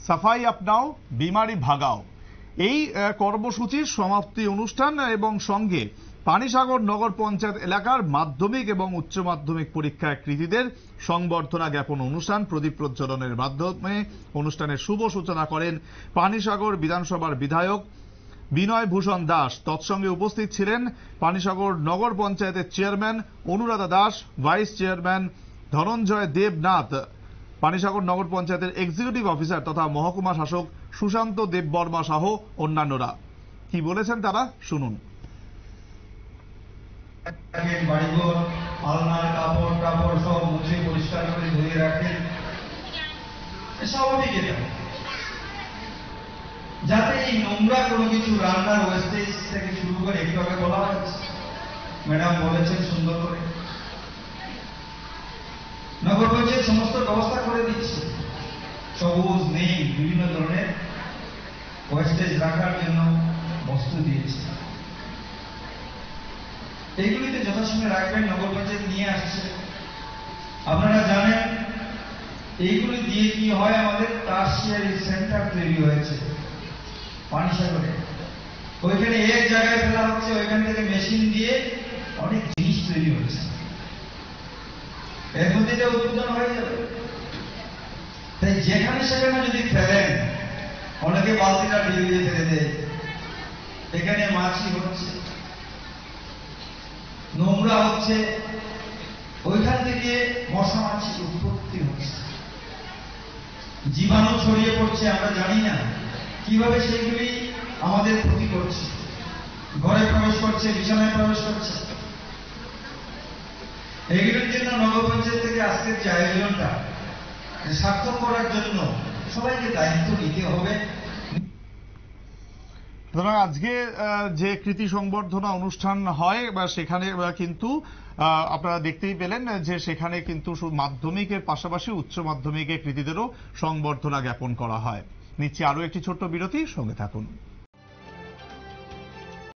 সাফাই আপনাও বিমারি ভাগাও এই কর্মসূচির সমাপ্তি অনুষ্ঠান এবং সঙ্গে পানিসাগর নগর পঞ্চায়েত এলাকার মাধ্যমিক এবং উচ্চ মাধ্যমিক পরীক্ষায় কৃতীদের সংবর্ধনা জ্ঞাপন অনুষ্ঠান প্রদীপ প্রজ্বলনের মাধ্যমে অনুষ্ঠানের শুভ সূচনা করেন পানিসাগর বিধানসভার বিধায়ক বিনয় ভূষণ দাস। তৎসঙ্গে উপস্থিত ছিলেন পানিসাগর নগর পঞ্চায়েতের chairman Anuradha Das, vice chairman Dhananjay Debnath, Panisagar Nagar পঞ্চায়েতের এক্সিকিউটিভ অফিসার তথা মহকুমা শাসক সুশান্ত দেববর্মা সহ অন্যান্যরা। কি বলেছেন তারা শুনুন। বাড়িঘর আলনার কাপড় টাপড় সব মুছে পরিষ্কার করে ধুয়ে রাখেন, স্বাভাবিক এটা, যাতে এই নোংরা কোনো কিছু রান্নার ওয়েস্টেজ থেকে শুরু করে একটু আগে বলা হয়েছে, ম্যাডাম বলেছেন সুন্দর করে নগর পঞ্চায়েত সমস্ত ব্যবস্থা করে দিচ্ছে, সবুজ নেই বিভিন্ন ধরনের ওয়েস্টেজ রাখার জন্য বস্তু দিয়েছে, এইগুলিতে যথাসময়ে রাখবেন। নগর পঞ্চায়েত নিয়ে আসছে, আপনারা জানেন এইগুলি দিয়ে কি হয়, আমাদের টার্সিয়ারি সেন্টার তৈরি হয়েছে পানিসাগরে, ওইখানে এক জায়গায় ফেলা হচ্ছে, ওইখান থেকে মেশিন দিয়ে অনেক জিনিস তৈরি হচ্ছে, এর মধ্যে উৎপাদন হয়ে যাবে। তাই যেখানে সেখানে যদি ফেলেন, অনেকে বালতিটা ডিবিয়ে ফেলে দেয়, এখানে মাছি হচ্ছে, নোংরা হচ্ছে, ওইখান থেকে মশা মাছি উৎপত্তি হচ্ছে, জীবাণু ছড়িয়ে পড়ছে, আমরা জানি না কিভাবে সেগুলি আমাদের ক্ষতি করছে, ঘরে প্রবেশ করছে, বিছানায় প্রবেশ করছে। এগুলোর জন্য নগর পঞ্চায়েত থেকে আজকের যে আয়োজনটা সার্থক করার জন্য সবাইকে দায়িত্ব নিতে হবে। সুতরাং আজকে যে কৃতি সংবর্ধনা অনুষ্ঠান হয় বা সেখানে কিন্তু আপনারা দেখতেই পেলেন যে সেখানে কিন্তু মাধ্যমিকের পাশাপাশি উচ্চ মাধ্যমিকের কৃতীদেরও সংবর্ধনা জ্ঞাপন করা হয়। নিচ্ছি আরো একটি ছোট্ট বিরতি, সঙ্গে থাকুন।